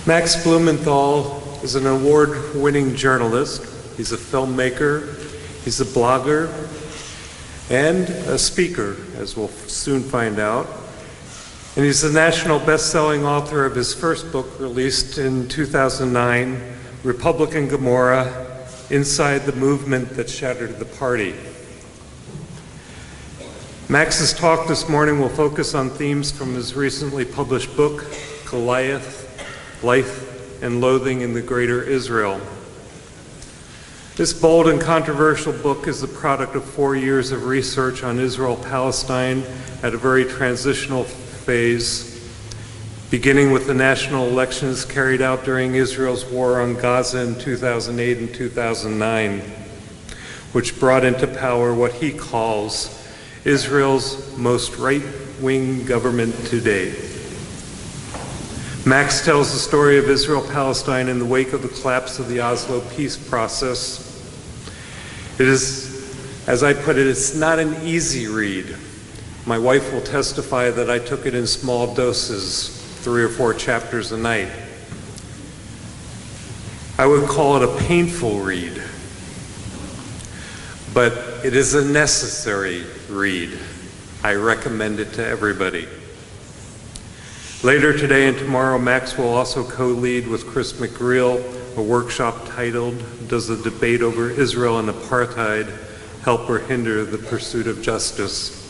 Max Blumenthal is an award-winning journalist. He's a filmmaker, he's a blogger, and a speaker, as we'll soon find out. And he's the national best-selling author of his first book, released in 2009, Republican Gomorrah, Inside the Movement That Shattered the Party. Max's talk this morning will focus on themes from his recently published book, Goliath, Life and Loathing in the Greater Israel. This bold and controversial book is the product of 4 years of research on Israel-Palestine at a very transitional phase, beginning with the national elections carried out during Israel's war on Gaza in 2008 and 2009, which brought into power what he calls Israel's most right-wing government to date. Max tells the story of Israel-Palestine in the wake of the collapse of the Oslo peace process. It is, as I put it, it's not an easy read. My wife will testify that I took it in small doses, 3 or 4 chapters a night. I would call it a painful read, but it is a necessary read. I recommend it to everybody. Later today and tomorrow, Max will also co-lead with Chris McGreal a workshop titled, Does the Debate Over Israel and Apartheid Help or Hinder the Pursuit of Justice?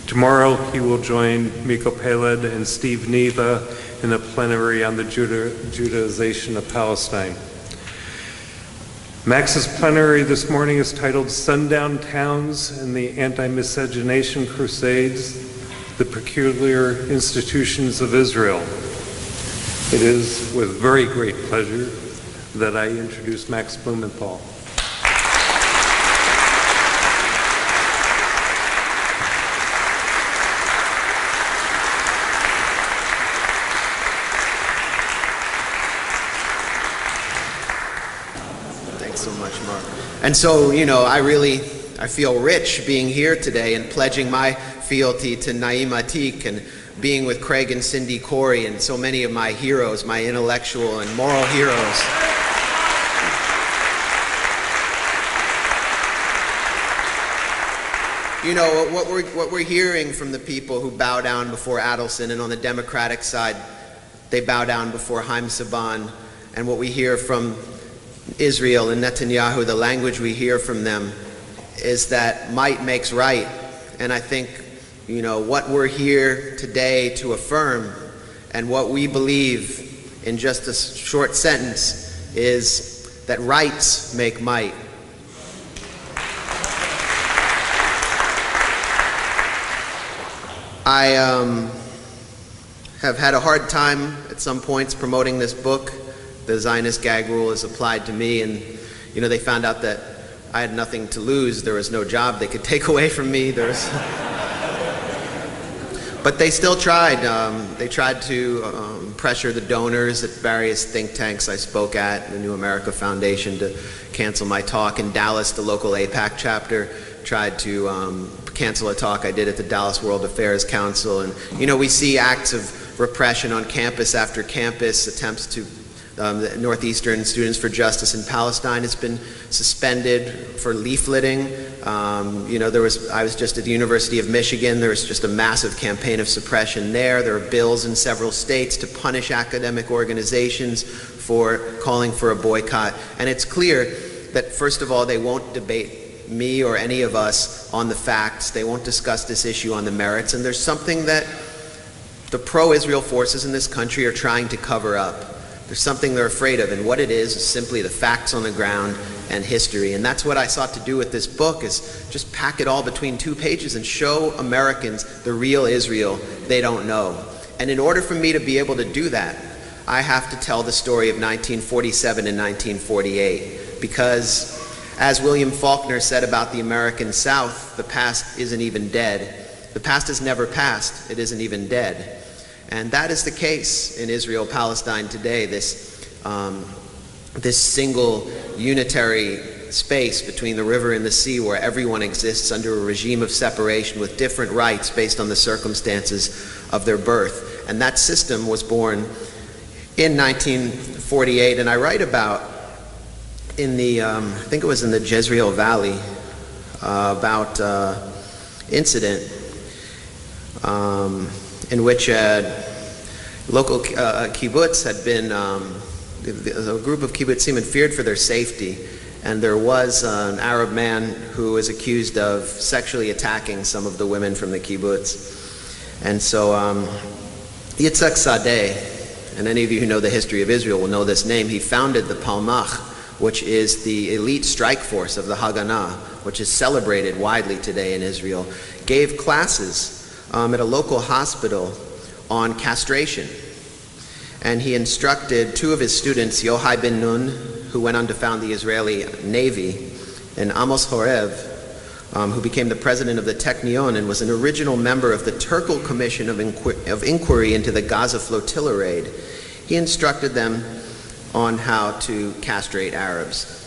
Tomorrow, he will join Miko Peled and Steve Neva in a plenary on the Judaization of Palestine. Max's plenary this morning is titled Sundown Towns and the Anti-Miscegenation Crusades, the Peculiar Institutions of Israel. It is with very great pleasure that I introduce Max Blumenthal. Thanks so much, Mark. And so, I feel rich being here today and pledging my fealty to Naim Atik and being with Craig and Cindy Corey and so many of my heroes, my intellectual and moral heroes. What we're hearing from the people who bow down before Adelson, and on the Democratic side, they bow down before Haim Saban, and what we hear from Israel and Netanyahu, the language we hear from them, is that might makes right. And I think, what we're here today to affirm and what we believe in just a short sentence is that rights make might. I have had a hard time at some points promoting this book. The Zionist gag rule is applied to me, and they found out that I had nothing to lose. There was no job they could take away from me. But they still tried. They tried to pressure the donors at various think tanks I spoke at, the New America Foundation, to cancel my talk. In Dallas, the local AIPAC chapter tried to cancel a talk I did at the Dallas World Affairs Council. And, we see acts of repression on campus after campus, attempts to the Northeastern Students for Justice in Palestine has been suspended for leafleting. I was just at the University of Michigan. There was just a massive campaign of suppression there. There are bills in several states to punish academic organizations for calling for a boycott. And it's clear that, first of all, they won't debate me or any of us on the facts. They won't discuss this issue on the merits. And there's something that the pro-Israel forces in this country are trying to cover up. There's something they're afraid of, and what it is simply the facts on the ground and history. And that's what I sought to do with this book, is just pack it all between 2 pages and show Americans the real Israel they don't know. And in order for me to be able to do that, I have to tell the story of 1947 and 1948, because as William Faulkner said about the American South, the past isn't even dead. The past is never past, it isn't even dead. And that is the case in Israel-Palestine today, this single unitary space between the river and the sea where everyone exists under a regime of separation with different rights based on the circumstances of their birth. And that system was born in 1948, and I write about in the, I think it was in the Jezreel Valley, about incident in which a local kibbutz had been, a group of kibbutzim feared for their safety, and there was an Arab man who was accused of sexually attacking some of the women from the kibbutz. And so Yitzhak Sadeh, and any of you who know the history of Israel will know this name, he founded the Palmach, which is the elite strike force of the Haganah, which is celebrated widely today in Israel, gave classes at a local hospital on castration. And he instructed two of his students, Yohai ben Nun, who went on to found the Israeli Navy, and Amos Horev, who became the president of the Technion and was an original member of the Turkel Commission of Inquiry into the Gaza flotilla raid. He instructed them on how to castrate Arabs.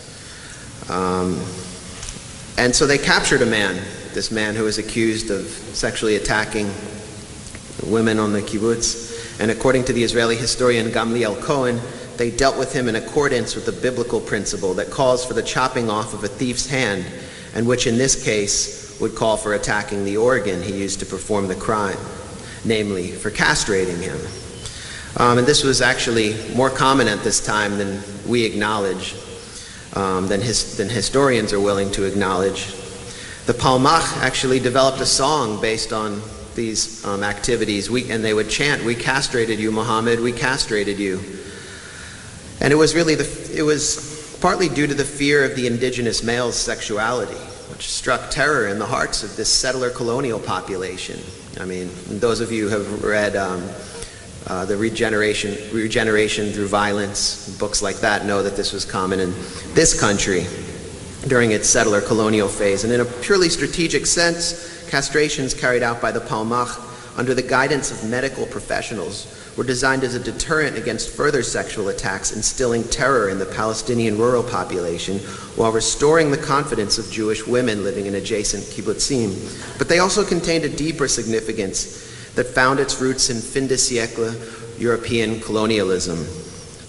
And so they captured a man, this man who was accused of sexually attacking women on the kibbutz. And according to the Israeli historian Gamliel Cohen, they dealt with him in accordance with the biblical principle that calls for the chopping off of a thief's hand, and which in this case would call for attacking the organ he used to perform the crime, namely for castrating him. And this was actually more common at this time than we acknowledge, than historians are willing to acknowledge. The Palmach actually developed a song based on these activities, and they would chant, "We castrated you, Muhammad, we castrated you." And it was really, it was partly due to the fear of the indigenous male's sexuality, which struck terror in the hearts of this settler colonial population. I mean, those of you who have read the regeneration through violence, books like that, know that this was common in this country during its settler colonial phase. And in a purely strategic sense, castrations carried out by the Palmach under the guidance of medical professionals were designed as a deterrent against further sexual attacks, instilling terror in the Palestinian rural population while restoring the confidence of Jewish women living in adjacent kibbutzim. But they also contained a deeper significance that found its roots in fin de siècle European colonialism.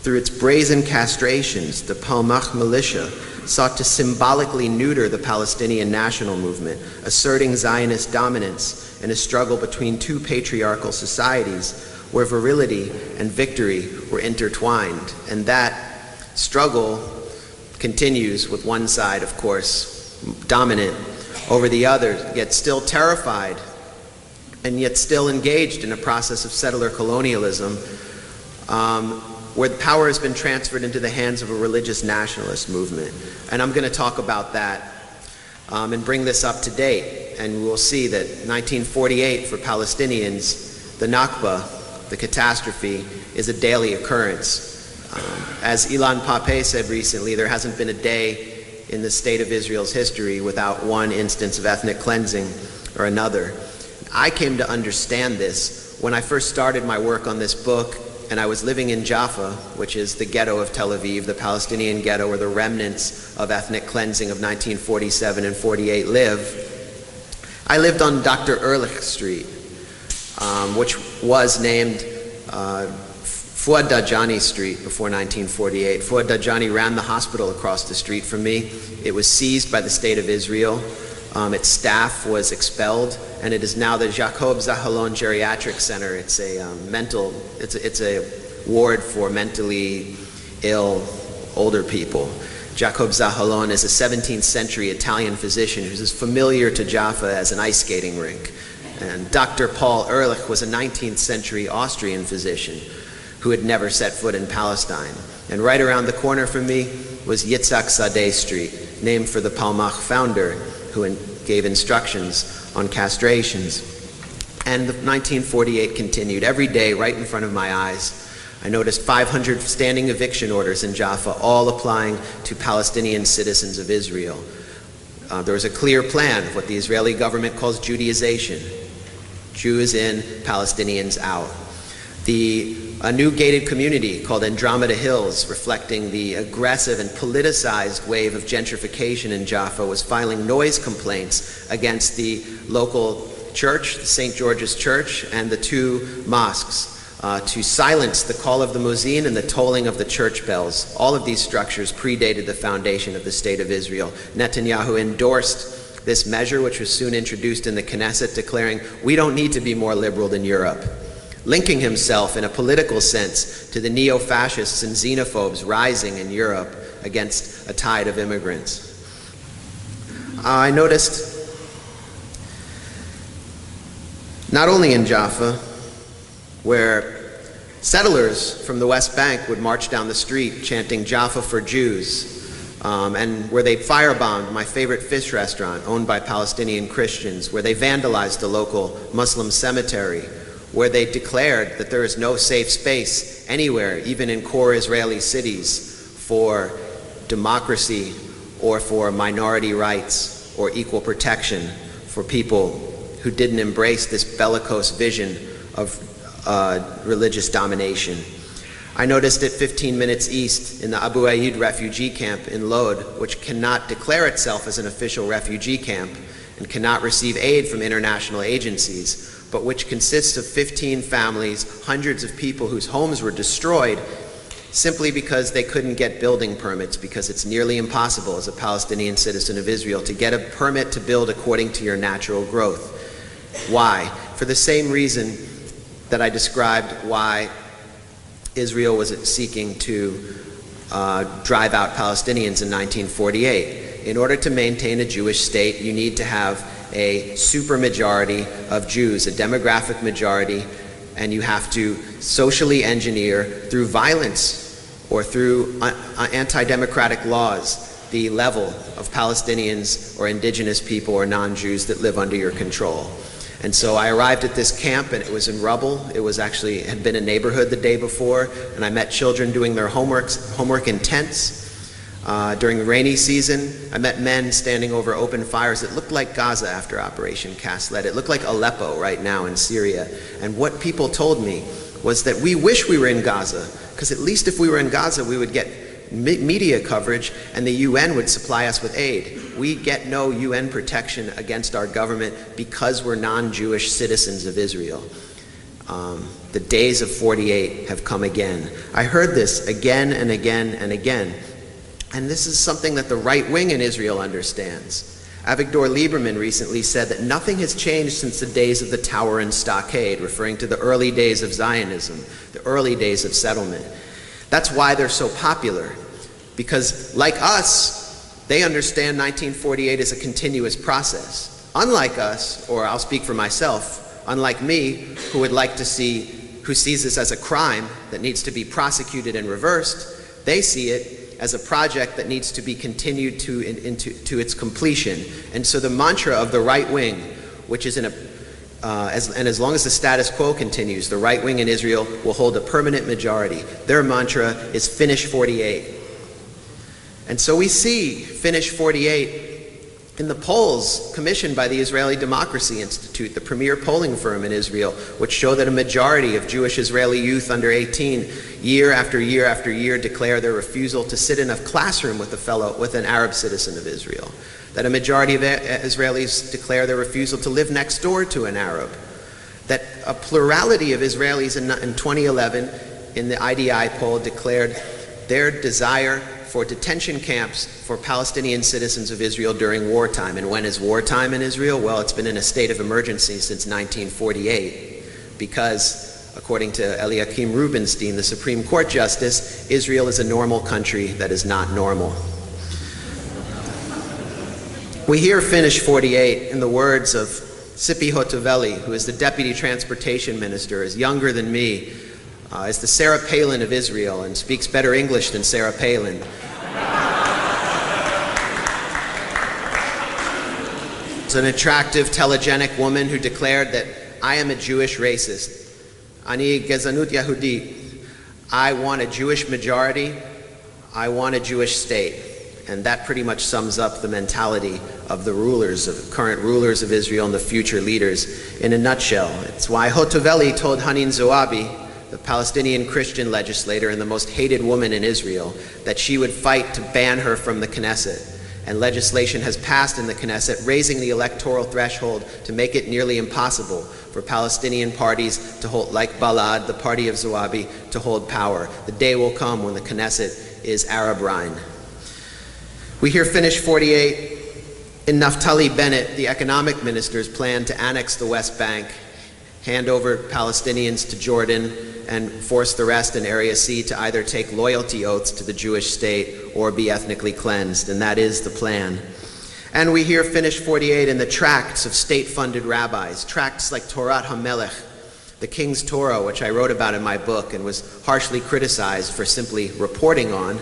Through its brazen castrations, the Palmach militia sought to symbolically neuter the Palestinian national movement, asserting Zionist dominance in a struggle between two patriarchal societies where virility and victory were intertwined. And that struggle continues with one side, of course, dominant over the other, yet still terrified and yet still engaged in a process of settler colonialism, where the power has been transferred into the hands of a religious nationalist movement. And I'm going to talk about that and bring this up to date. And we'll see that 1948 for Palestinians, the Nakba, the catastrophe, is a daily occurrence. As Ilan Pappé said recently, there hasn't been a day in the state of Israel's history without one instance of ethnic cleansing or another. I came to understand this when I first started my work on this book, and I was living in Jaffa, which is the ghetto of Tel Aviv, the Palestinian ghetto where the remnants of ethnic cleansing of 1947 and 48 live. I lived on Dr. Ehrlich Street, which was named Fuad Dajani Street before 1948. Fuad Dajani ran the hospital across the street from me. It was seized by the state of Israel. Its staff was expelled, and it is now the Jacob Zahalon Geriatric Center. It's a it's a ward for mentally ill older people. Jacob Zahalon is a 17th century Italian physician who's as familiar to Jaffa as an ice skating rink. And Dr. Paul Ehrlich was a 19th century Austrian physician who had never set foot in Palestine. And right around the corner from me was Yitzhak Sadeh Street, named for the Palmach founder who gave instructions on castrations. And 1948 continued. Every day, right in front of my eyes, I noticed 500 standing eviction orders in Jaffa, all applying to Palestinian citizens of Israel. There was a clear plan of what the Israeli government calls Judaization. Jews in, Palestinians out. A new gated community called Andromeda Hills, reflecting the aggressive and politicized wave of gentrification in Jaffa, was filing noise complaints against the local church, the St. George's Church, and the two mosques, to silence the call of the muezzin and the tolling of the church bells. All of these structures predated the foundation of the State of Israel. Netanyahu endorsed this measure, which was soon introduced in the Knesset, declaring, "We don't need to be more liberal than Europe," linking himself in a political sense to the neo-fascists and xenophobes rising in Europe against a tide of immigrants. I noticed, not only in Jaffa, where settlers from the West Bank would march down the street chanting "Jaffa for Jews," and where they firebombed my favorite fish restaurant owned by Palestinian Christians, where they vandalized the local Muslim cemetery, where they declared that there is no safe space anywhere, even in core Israeli cities, for democracy or for minority rights or equal protection for people who didn't embrace this bellicose vision of religious domination. I noticed it 15 minutes east in the Abu Aid refugee camp in Lod, which cannot declare itself as an official refugee camp and cannot receive aid from international agencies, but which consists of 15 families, hundreds of people whose homes were destroyed simply because they couldn't get building permits, because it's nearly impossible as a Palestinian citizen of Israel to get a permit to build according to your natural growth. Why? For the same reason that I described why Israel was seeking to drive out Palestinians in 1948. In order to maintain a Jewish state, you need to have a supermajority of Jews, a demographic majority, and you have to socially engineer through violence or through anti-democratic laws the level of Palestinians or indigenous people or non-Jews that live under your control. And so I arrived at this camp, and it was in rubble. It was actually had been a neighborhood the day before, and I met children doing their homework in tents. During the rainy season, I met men standing over open fires that looked like Gaza after Operation Cast Lead. It looked like Aleppo right now in Syria. And what people told me was that we wish we were in Gaza, because at least if we were in Gaza, we would get media coverage and the UN would supply us with aid. We get no UN protection against our government because we're non-Jewish citizens of Israel. The days of 48 have come again. I heard this again and again and again. And this is something that the right wing in Israel understands. Avigdor Lieberman recently said that nothing has changed since the days of the Tower and Stockade, referring to the early days of Zionism, the early days of settlement. That's why they're so popular, because like us, they understand 1948 is a continuous process. Unlike us, or I'll speak for myself, unlike me, who would like to see, who sees this as a crime that needs to be prosecuted and reversed, they see it as a project that needs to be continued to its completion. And so the mantra of the right wing, which is as long as the status quo continues, the right wing in Israel will hold a permanent majority. Their mantra is finish 48. And so we see finish 48 in the polls commissioned by the Israeli Democracy Institute, the premier polling firm in Israel, which show that a majority of Jewish Israeli youth under 18 year after year after year declare their refusal to sit in a classroom with an Arab citizen of Israel. That a majority of Israelis declare their refusal to live next door to an Arab. That a plurality of Israelis in 2011 in the IDI poll declared their desire for detention camps for Palestinian citizens of Israel during wartime. And when is wartime in Israel? Well, it's been in a state of emergency since 1948 because, according to Eliakim Rubinstein, the Supreme Court Justice, Israel is a normal country that is not normal. We hear finish 48 in the words of Tzipi Hotovely, who is the Deputy Transportation Minister, is younger than me, is the Sarah Palin of Israel and speaks better English than Sarah Palin. It's an attractive, telegenic woman who declared that I am a Jewish racist. Ani gezanut Yehudit. I want a Jewish majority. I want a Jewish state. And that pretty much sums up the mentality of the rulers, of current rulers of Israel and the future leaders in a nutshell. It's why Hotovely told Hanin Zoabi, the Palestinian Christian legislator and the most hated woman in Israel, that she would fight to ban her from the Knesset. and legislation has passed in the Knesset, raising the electoral threshold to make it nearly impossible for Palestinian parties to hold, like Balad, the party of Zawabi, to hold power. The day will come when the Knesset is Arab Rhine. We hear finish 48. In Naftali Bennett, the economic minister's plan to annex the West Bank, hand over Palestinians to Jordan, and force the rest in Area C to either take loyalty oaths to the Jewish state or be ethnically cleansed, and that is the plan. And we hear finish 48 in the tracts of state-funded rabbis, tracts like Torat HaMelech, the King's Torah, which I wrote about in my book and was harshly criticized for simply reporting on.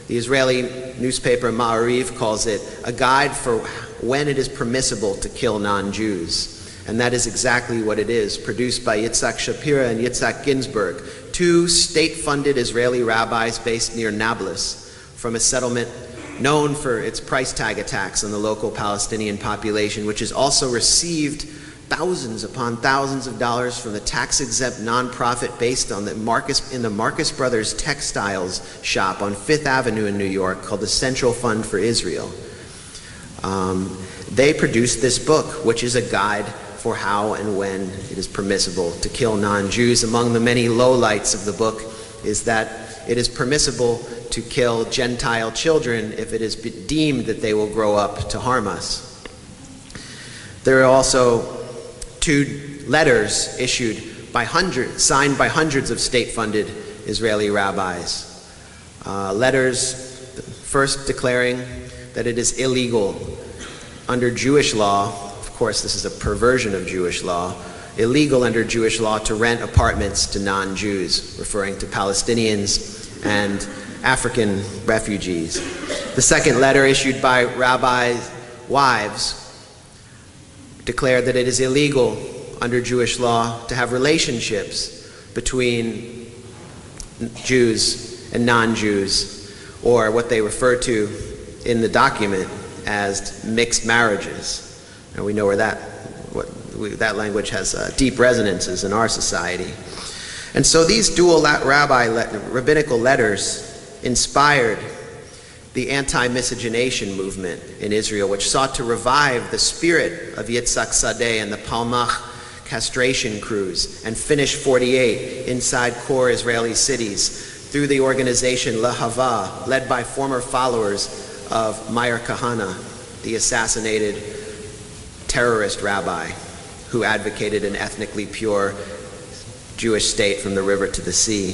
The Israeli newspaper Ma'ariv calls it a guide for when it is permissible to kill non-Jews. And that is exactly what it is, produced by Yitzhak Shapira and Yitzhak Ginsburg, two state-funded Israeli rabbis based near Nablus, from a settlement known for its price tag attacks on the local Palestinian population, which has also received thousands upon thousands of dollars from the tax-exempt nonprofit based on the Marcus Brothers textiles shop on Fifth Avenue in New York called the Central Fund for Israel. They produced this book, which is a guide for how and when it is permissible to kill non-Jews. Among the many lowlights of the book is that it is permissible to kill Gentile children if it is deemed that they will grow up to harm us. There are also two letters issued by signed by hundreds of state-funded Israeli rabbis. Letters first declaring that it is illegal under Jewish law, of course this is a perversion of Jewish law, illegal under Jewish law to rent apartments to non-Jews, referring to Palestinians and African refugees. The second letter, issued by rabbis' wives, declared that it is illegal under Jewish law to have relationships between Jews and non-Jews, or what they refer to in the document as mixed marriages. And we know where that language has deep resonances in our society. And so these dual rabbinical letters inspired the anti-miscegenation movement in Israel, which sought to revive the spirit of Yitzhak Sadeh and the Palmach castration crews and finish 48 inside core Israeli cities through the organization Lahava, led by former followers of Meir Kahane, the assassinated terrorist rabbi who advocated an ethnically pure Jewish state from the river to the sea.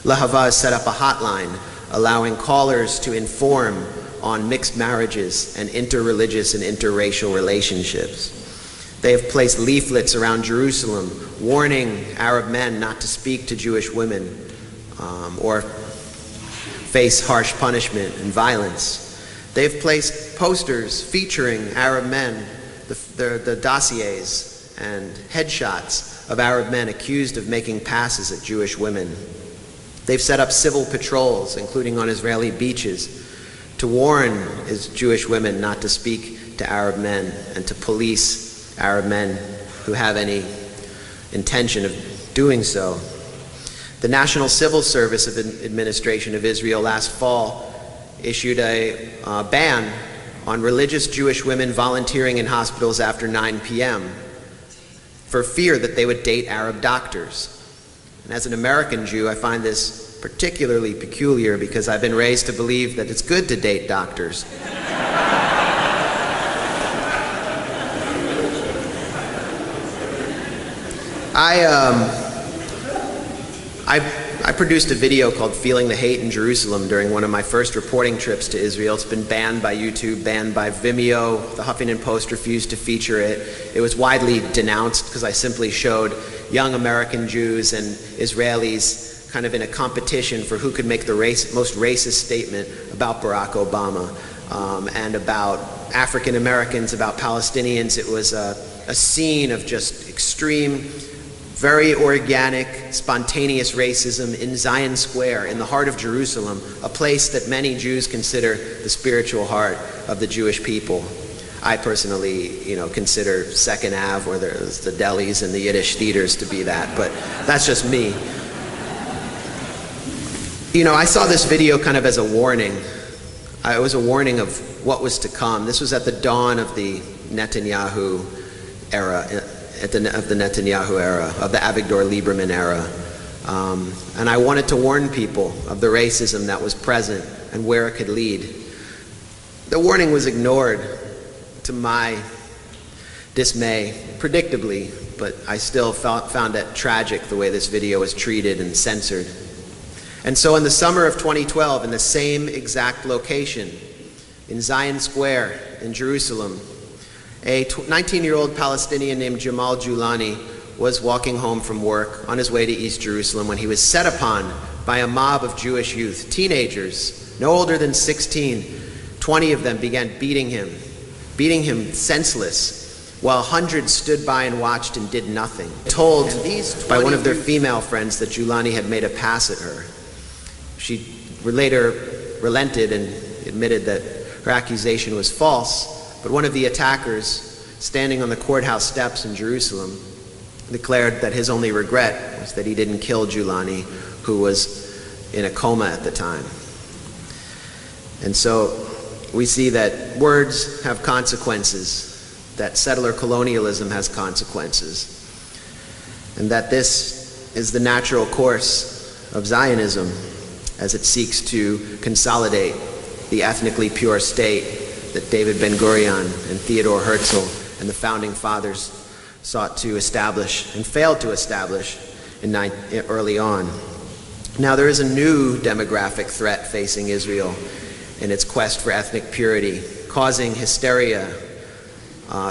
Lahava has set up a hotline allowing callers to inform on mixed marriages and interreligious and interracial relationships. They have placed leaflets around Jerusalem warning Arab men not to speak to Jewish women or face harsh punishment and violence. They've placed posters featuring Arab men, the dossiers and headshots of Arab men accused of making passes at Jewish women. They've set up civil patrols, including on Israeli beaches, to warn Jewish women not to speak to Arab men and to police Arab men who have any intention of doing so. The National Civil Service Administration of Israel last fall issued a ban on religious Jewish women volunteering in hospitals after 9 p.m. for fear that they would date Arab doctors. And as an American Jew, I find this particularly peculiar because I've been raised to believe that it's good to date doctors. I produced a video called Feeling the Hate in Jerusalem during one of my first reporting trips to Israel. It's been banned by YouTube, banned by Vimeo. The Huffington Post refused to feature it. It was widely denounced because I simply showed young American Jews and Israelis kind of in a competition for who could make the most racist statement about Barack Obama and about African Americans, about Palestinians. It was a scene of just extreme, very organic, spontaneous racism in Zion Square, in the heart of Jerusalem, a place that many Jews consider the spiritual heart of the Jewish people. I personally, consider Second Ave, where there's the delis and the Yiddish theaters, to be that, but that's just me. I saw this video kind of as a warning. It was a warning of what was to come. This was at the dawn of the Netanyahu era, of the Avigdor Lieberman era. And I wanted to warn people of the racism that was present and where it could lead. The warning was ignored, to my dismay, predictably, but I still found it tragic the way this video was treated and censored. And so in the summer of 2012, in the same exact location, in Zion Square in Jerusalem, a 19-year-old Palestinian named Jamal Julani was walking home from work on his way to East Jerusalem when he was set upon by a mob of Jewish youth, teenagers, no older than 16. 20 of them began beating him senseless, while hundreds stood by and watched and did nothing. Told by one of their female friends that Julani had made a pass at her. She later relented and admitted that her accusation was false, but one of the attackers, standing on the courthouse steps in Jerusalem, declared that his only regret was that he didn't kill Julani, who was in a coma at the time. And so we see that words have consequences, that settler colonialism has consequences, and that this is the natural course of Zionism as it seeks to consolidate the ethnically pure state that David Ben-Gurion and Theodore Herzl and the founding fathers sought to establish and failed to establish early on. Now there is a new demographic threat facing Israel in its quest for ethnic purity, causing hysteria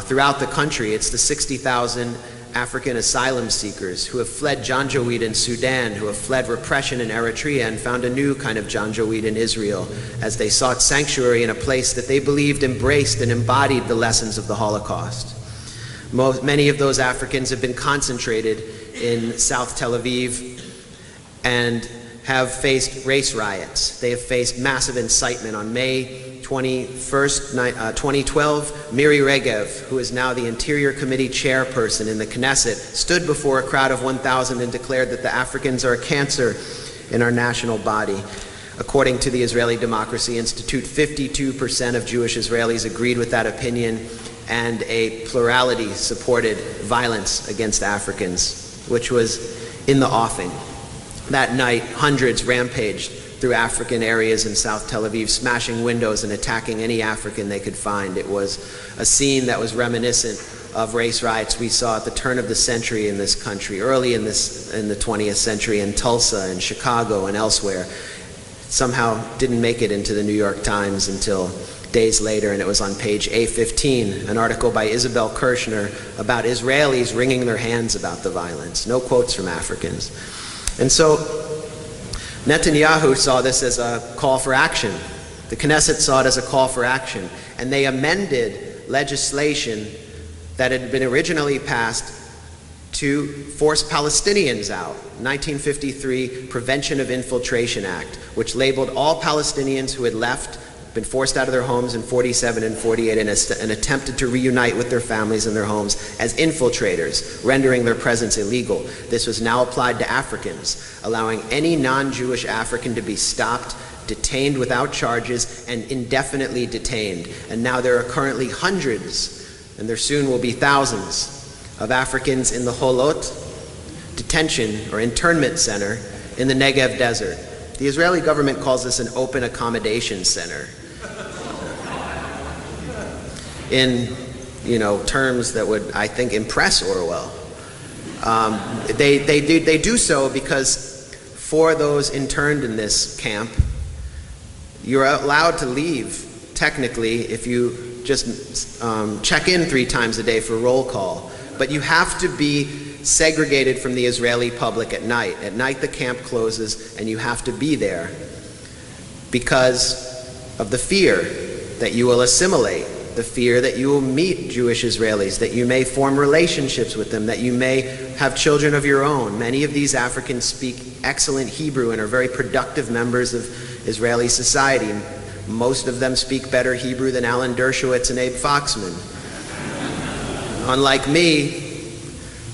throughout the country. It's the 60,000 African asylum seekers who have fled Janjaweed in Sudan, who have fled repression in Eritrea and found a new kind of Janjaweed in Israel as they sought sanctuary in a place that they believed embraced and embodied the lessons of the Holocaust. Many of those Africans have been concentrated in South Tel Aviv and have faced race riots. They have faced massive incitement. On May 21st, 2012, Miri Regev, who is now the Interior Committee chairperson in the Knesset, stood before a crowd of 1,000 and declared that the Africans are a cancer in our national body. According to the Israeli Democracy Institute, 52% of Jewish Israelis agreed with that opinion, and a plurality supported violence against Africans, which was in the offing. That night, hundreds rampaged through African areas in South Tel Aviv, smashing windows and attacking any African they could find. It was a scene that was reminiscent of race riots we saw at the turn of the century in this country, early in the 20th century in Tulsa and Chicago and elsewhere. Somehow didn't make it into the New York Times until days later, and it was on page A15, an article by Isabel Kirshner about Israelis wringing their hands about the violence. No quotes from Africans. And so Netanyahu saw this as a call for action. The Knesset saw it as a call for action, and they amended legislation that had been originally passed to force Palestinians out. 1953 Prevention of Infiltration Act, which labeled all Palestinians who had been forced out of their homes in 47 and 48 and attempted to reunite with their families and their homes as infiltrators, rendering their presence illegal. This was now applied to Africans, allowing any non-Jewish African to be stopped, detained without charges, and indefinitely detained. And now there are currently hundreds, and there soon will be thousands, of Africans in the Holot detention or internment center in the Negev desert. The Israeli government calls this an open accommodation center, in terms that would, I think, impress Orwell. They do so because for those interned in this camp, you're allowed to leave, technically, if you just check in 3 times a day for roll call. But you have to be segregated from the Israeli public at night. At night the camp closes and you have to be there because of the fear that you will assimilate, the fear that you will meet Jewish Israelis, that you may form relationships with them, that you may have children of your own. Many of these Africans speak excellent Hebrew and are very productive members of Israeli society. Most of them speak better Hebrew than Alan Dershowitz and Abe Foxman. Unlike me,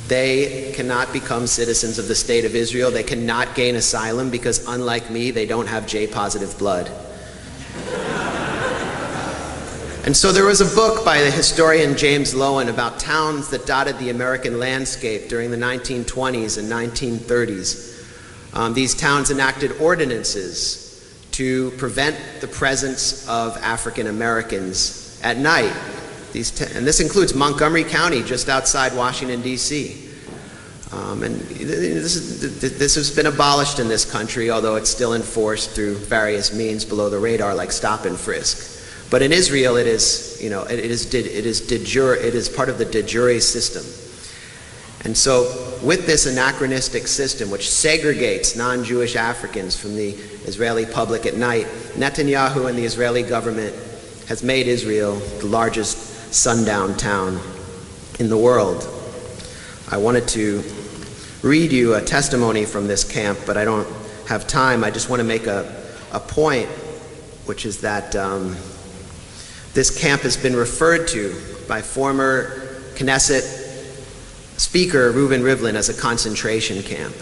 they cannot become citizens of the State of Israel. They cannot gain asylum because, unlike me, they don't have J-positive blood. And so there was a book by the historian James Lowen about towns that dotted the American landscape during the 1920s and 1930s. These towns enacted ordinances to prevent the presence of African Americans at night. And this includes Montgomery County, just outside Washington, D.C. And this has been abolished in this country, although it's still enforced through various means below the radar, like stop and frisk. But in Israel, it is part of the de jure system. And so, with this anachronistic system, which segregates non-Jewish Africans from the Israeli public at night, Netanyahu and the Israeli government has made Israel the largest sundown town in the world. I wanted to read you a testimony from this camp, but I don't have time. I just want to make a point, which is that this camp has been referred to by former Knesset Speaker Reuven Rivlin as a concentration camp.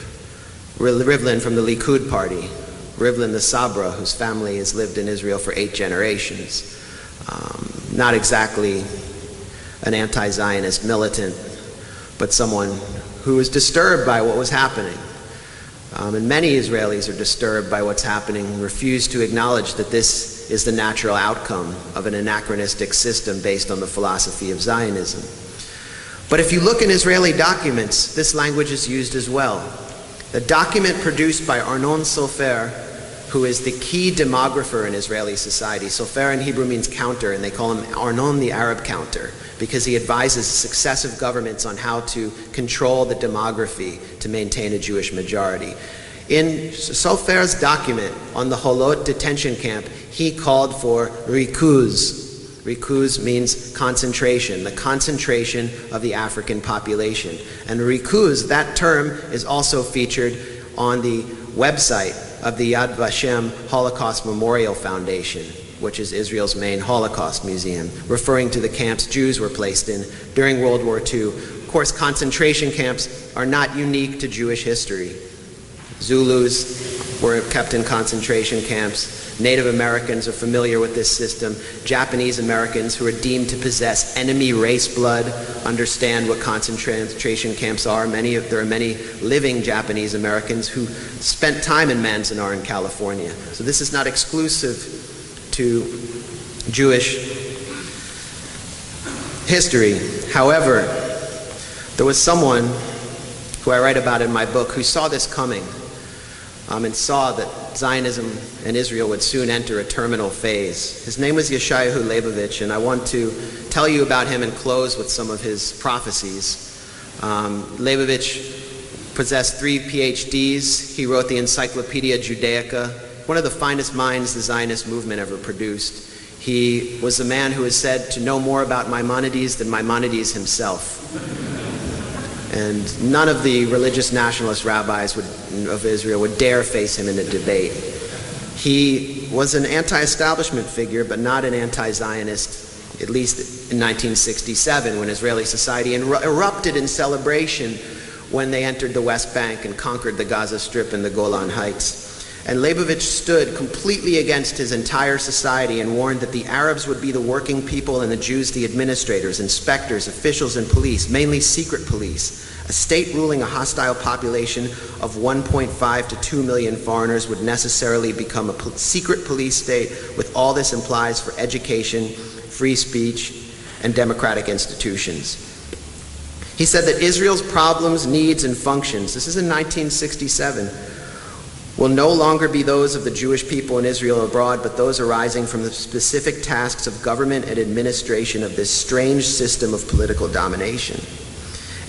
Rivlin from the Likud party, Rivlin the Sabra, whose family has lived in Israel for 8 generations. Not exactly an anti-Zionist militant, but someone who was disturbed by what was happening. And many Israelis are disturbed by what's happening and refuse to acknowledge that this is the natural outcome of an anachronistic system based on the philosophy of Zionism. But if you look in Israeli documents, this language is used as well. The document produced by Arnon Sofer, who is the key demographer in Israeli society. Sofer in Hebrew means counter, and they call him Arnon the Arab counter, because he advises successive governments on how to control the demography to maintain a Jewish majority. In Sofer's document on the Holot detention camp, he called for rikuz. Rikuz means concentration, the concentration of the African population. And rikuz, that term is also featured on the website of the Yad Vashem Holocaust Memorial Foundation, which is Israel's main Holocaust museum, referring to the camps Jews were placed in during World War II. Of course, concentration camps are not unique to Jewish history. Zulus were kept in concentration camps. Native Americans are familiar with this system. Japanese Americans who are deemed to possess enemy race blood understand what concentration camps are. There are many living Japanese Americans who spent time in Manzanar in California. So this is not exclusive to Jewish history. However, there was someone who I write about in my book who saw this coming and saw that Zionism and Israel would soon enter a terminal phase. His name was Yeshayahu Leibovich, and I want to tell you about him and close with some of his prophecies. Leibovich possessed 3 PhDs. He wrote the Encyclopedia Judaica, one of the finest minds the Zionist movement ever produced. He was a man who is said to know more about Maimonides than Maimonides himself. And none of the religious nationalist rabbis of Israel would dare face him in a debate. He was an anti-establishment figure, but not an anti-Zionist, at least in 1967, when Israeli society erupted in celebration when they entered the West Bank and conquered the Gaza Strip and the Golan Heights. And Leibovich stood completely against his entire society and warned that the Arabs would be the working people and the Jews the administrators, inspectors, officials, and police, mainly secret police. A state ruling a hostile population of 1.5 to 2 million foreigners would necessarily become a secret police state with all this implies for education, free speech, and democratic institutions. He said that Israel's problems, needs, and functions, this is in 1967, will no longer be those of the Jewish people in Israel abroad, but those arising from the specific tasks of government and administration of this strange system of political domination.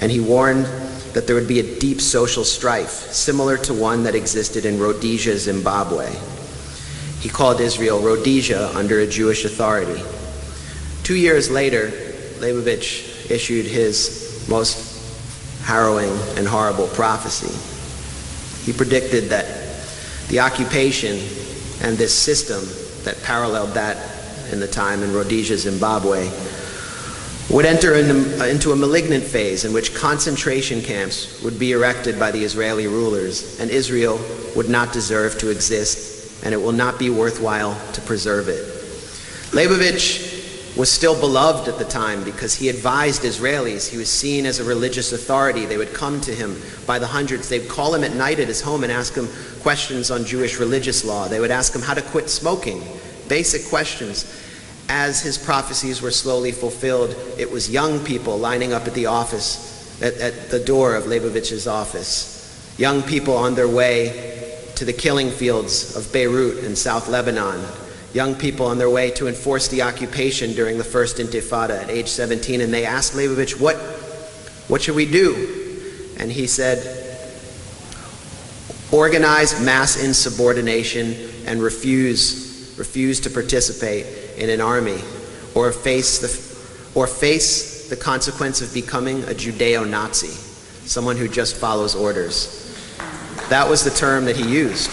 And he warned that there would be a deep social strife, similar to one that existed in Rhodesia, Zimbabwe. He called Israel Rhodesia under a Jewish authority. 2 years later, Leibovich issued his most harrowing and horrible prophecy. He predicted that the occupation and this system that paralleled that in the time in Rhodesia, Zimbabwe, would enter into a malignant phase in which concentration camps would be erected by the Israeli rulers, and Israel would not deserve to exist, and it will not be worthwhile to preserve it. Leibovich was still beloved at the time because he advised Israelis. He was seen as a religious authority. They would come to him by the hundreds. They'd call him at night at his home and ask him questions on Jewish religious law. They would ask him how to quit smoking, basic questions. As his prophecies were slowly fulfilled, it was young people lining up at the office, at the door of Leibovich's office. Young people on their way to the killing fields of Beirut and South Lebanon. Young people on their way to enforce the occupation during the first Intifada at age 17. And they asked Leibovich, what should we do? And he said, organize mass insubordination and refuse to participate in an army, or face the consequence of becoming a Judeo-Nazi, someone who just follows orders. That was the term that he used.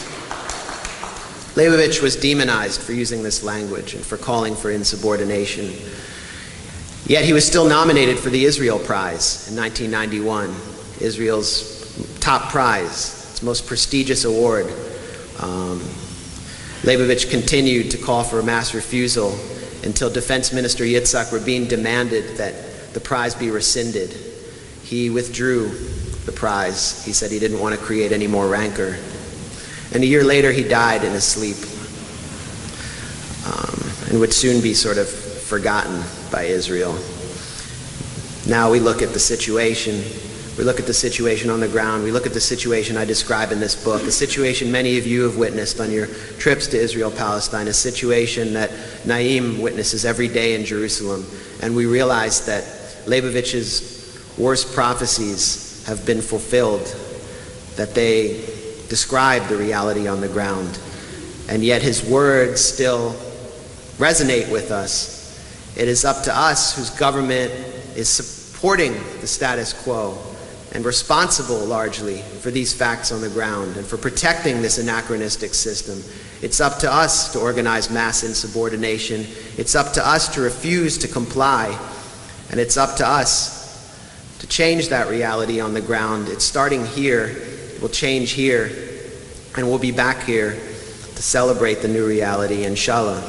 Leibovich was demonized for using this language and for calling for insubordination. Yet he was still nominated for the Israel Prize in 1991, Israel's top prize, its most prestigious award. Leibovich continued to call for a mass refusal until Defense Minister Yitzhak Rabin demanded that the prize be rescinded. He withdrew the prize. He said he didn't want to create any more rancor. And a year later, he died in his sleep and would soon be sort of forgotten by Israel. Now we look at the situation. We look at the situation on the ground. We look at the situation I describe in this book, a situation many of you have witnessed on your trips to Israel, Palestine, a situation that Naim witnesses every day in Jerusalem. And we realize that Leibovich's worst prophecies have been fulfilled, that they describe the reality on the ground. And yet his words still resonate with us. It is up to us, whose government is supporting the status quo and responsible largely for these facts on the ground and for protecting this anachronistic system. It's up to us to organize mass insubordination. It's up to us to refuse to comply. And it's up to us to change that reality on the ground. It's starting here. It will change here. And we'll be back here to celebrate the new reality, inshallah.